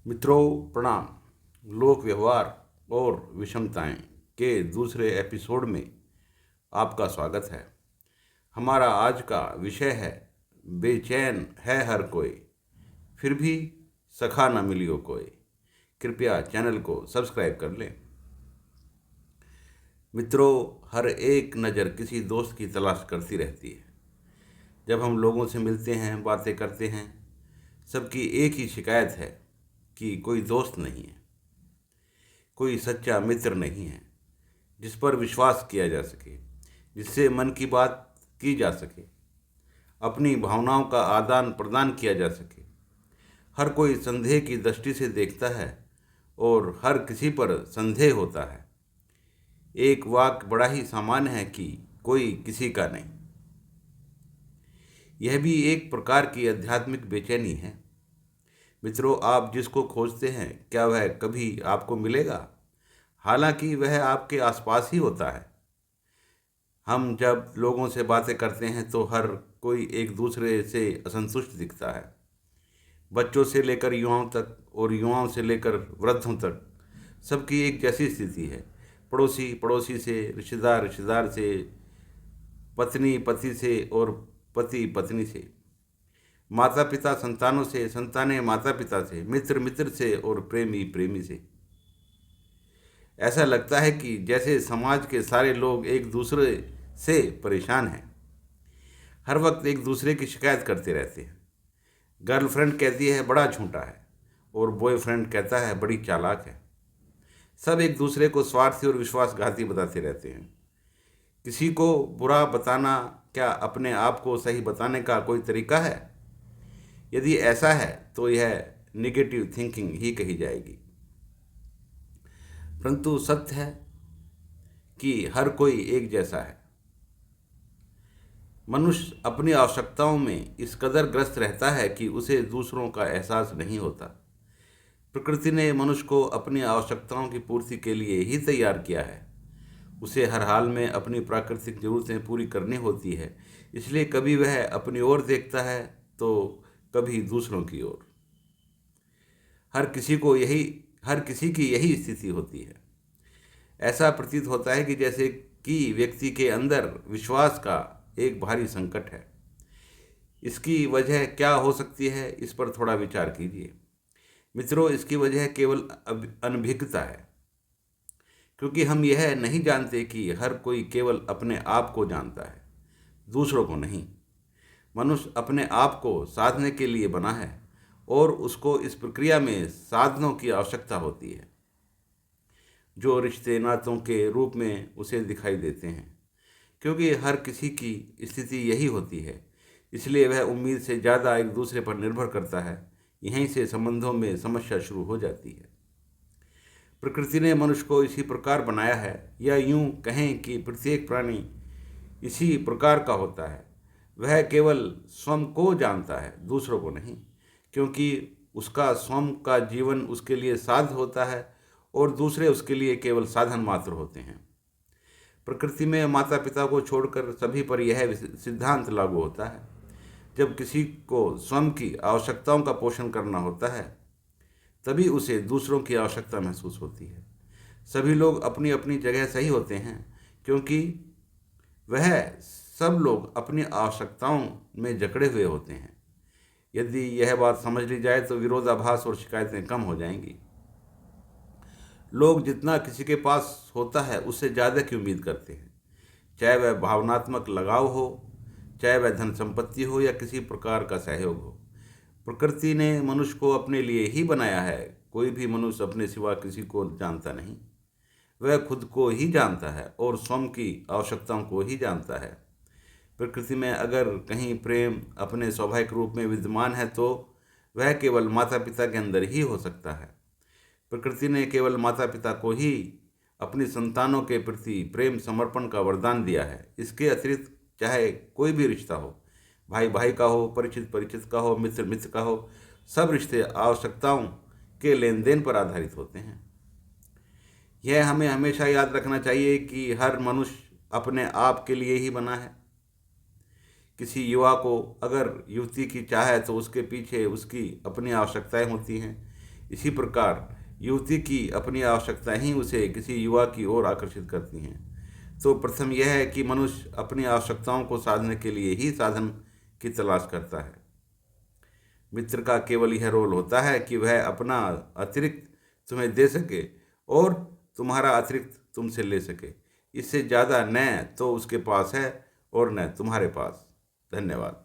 मित्रों प्रणाम। लोक व्यवहार और विषमताएं के दूसरे एपिसोड में आपका स्वागत है। हमारा आज का विषय है बेचैन है हर कोई, फिर भी सखा न मिलियो कोई। कृपया चैनल को सब्सक्राइब कर लें। मित्रों, हर एक नज़र किसी दोस्त की तलाश करती रहती है। जब हम लोगों से मिलते हैं, बातें करते हैं, सबकी एक ही शिकायत है कि कोई दोस्त नहीं है, कोई सच्चा मित्र नहीं है जिस पर विश्वास किया जा सके, जिससे मन की बात की जा सके, अपनी भावनाओं का आदान प्रदान किया जा सके। हर कोई संदेह की दृष्टि से देखता है और हर किसी पर संदेह होता है। एक वाक्य बड़ा ही सामान्य है कि कोई किसी का नहीं। यह भी एक प्रकार की आध्यात्मिक बेचैनी है। मित्रों, आप जिसको खोजते हैं, क्या वह कभी आपको मिलेगा? हालांकि वह आपके आसपास ही होता है। हम जब लोगों से बातें करते हैं तो हर कोई एक दूसरे से असंतुष्ट दिखता है। बच्चों से लेकर युवाओं तक और युवाओं से लेकर वृद्धों तक सबकी एक जैसी स्थिति है। पड़ोसी पड़ोसी से, रिश्तेदार रिश्तेदार से, पत्नी पति से और पति पत्नी से, माता पिता संतानों से, संतानें माता पिता से, मित्र मित्र से और प्रेमी प्रेमी से। ऐसा लगता है कि जैसे समाज के सारे लोग एक दूसरे से परेशान हैं, हर वक्त एक दूसरे की शिकायत करते रहते हैं। गर्लफ्रेंड कहती है बड़ा झूठा है और बॉयफ्रेंड कहता है बड़ी चालाक है। सब एक दूसरे को स्वार्थी और विश्वासघाती बताते रहते हैं। किसी को बुरा बताना क्या अपने आप को सही बताने का कोई तरीका है? यदि ऐसा है तो यह निगेटिव थिंकिंग ही कही जाएगी। परंतु सत्य है कि हर कोई एक जैसा है। मनुष्य अपनी आवश्यकताओं में इस कदर ग्रस्त रहता है कि उसे दूसरों का एहसास नहीं होता। प्रकृति ने मनुष्य को अपनी आवश्यकताओं की पूर्ति के लिए ही तैयार किया है। उसे हर हाल में अपनी प्राकृतिक जरूरतें पूरी करनी होती है। इसलिए कभी वह अपनी ओर देखता है तो कभी दूसरों की ओर। हर किसी की यही स्थिति होती है। ऐसा प्रतीत होता है कि जैसे कि व्यक्ति के अंदर विश्वास का एक भारी संकट है। इसकी वजह क्या हो सकती है, इस पर थोड़ा विचार कीजिए। मित्रों, इसकी वजह केवल अनभिज्ञता है, क्योंकि हम यह नहीं जानते कि हर कोई केवल अपने आप को जानता है, दूसरों को नहीं। मनुष्य अपने आप को साधने के लिए बना है और उसको इस प्रक्रिया में साधनों की आवश्यकता होती है, जो रिश्ते नातों के रूप में उसे दिखाई देते हैं। क्योंकि हर किसी की स्थिति यही होती है, इसलिए वह उम्मीद से ज़्यादा एक दूसरे पर निर्भर करता है। यहीं से संबंधों में समस्या शुरू हो जाती है। प्रकृति ने मनुष्य को इसी प्रकार बनाया है, या यूं कहें कि प्रत्येक प्राणी इसी प्रकार का होता है। वह केवल स्वयं को जानता है, दूसरों को नहीं, क्योंकि उसका स्वयं का जीवन उसके लिए साध्य होता है और दूसरे उसके लिए केवल साधन मात्र होते हैं। प्रकृति में माता पिता को छोड़कर सभी पर यह सिद्धांत लागू होता है। जब किसी को स्वयं की आवश्यकताओं का पोषण करना होता है, तभी उसे दूसरों की आवश्यकता महसूस होती है। सभी लोग अपनी अपनी जगह सही होते हैं, क्योंकि वह सब लोग अपनी आवश्यकताओं में जकड़े हुए होते हैं। यदि यह बात समझ ली जाए तो विरोधाभास और शिकायतें कम हो जाएंगी। लोग जितना किसी के पास होता है उससे ज़्यादा की उम्मीद करते हैं, चाहे वह भावनात्मक लगाव हो, चाहे वह धन संपत्ति हो या किसी प्रकार का सहयोग हो। प्रकृति ने मनुष्य को अपने लिए ही बनाया है। कोई भी मनुष्य अपने सिवा किसी को जानता नहीं। वह खुद को ही जानता है और स्वयं की आवश्यकताओं को ही जानता है। प्रकृति में अगर कहीं प्रेम अपने स्वाभाविक रूप में विद्यमान है तो वह केवल माता पिता के अंदर ही हो सकता है। प्रकृति ने केवल माता पिता को ही अपनी संतानों के प्रति प्रेम समर्पण का वरदान दिया है। इसके अतिरिक्त चाहे कोई भी रिश्ता हो, भाई भाई का हो, परिचित परिचित का हो, मित्र मित्र का हो, सब रिश्ते आवश्यकताओं के लेन देन पर आधारित होते हैं। यह हमें हमेशा याद रखना चाहिए कि हर मनुष्य अपने आप के लिए ही बना है। किसी युवा को अगर युवती की चाह है तो उसके पीछे उसकी अपनी आवश्यकताएं होती हैं। इसी प्रकार युवती की अपनी आवश्यकताएं ही उसे किसी युवा की ओर आकर्षित करती हैं। तो प्रथम यह है कि मनुष्य अपनी आवश्यकताओं को साधने के लिए ही साधन की तलाश करता है। मित्र का केवल यह रोल होता है कि वह अपना अतिरिक्त तुम्हें दे सके और तुम्हारा अतिरिक्त तुमसे ले सके। इससे ज़्यादा न तो उसके पास है और न तुम्हारे पास। धन्यवाद।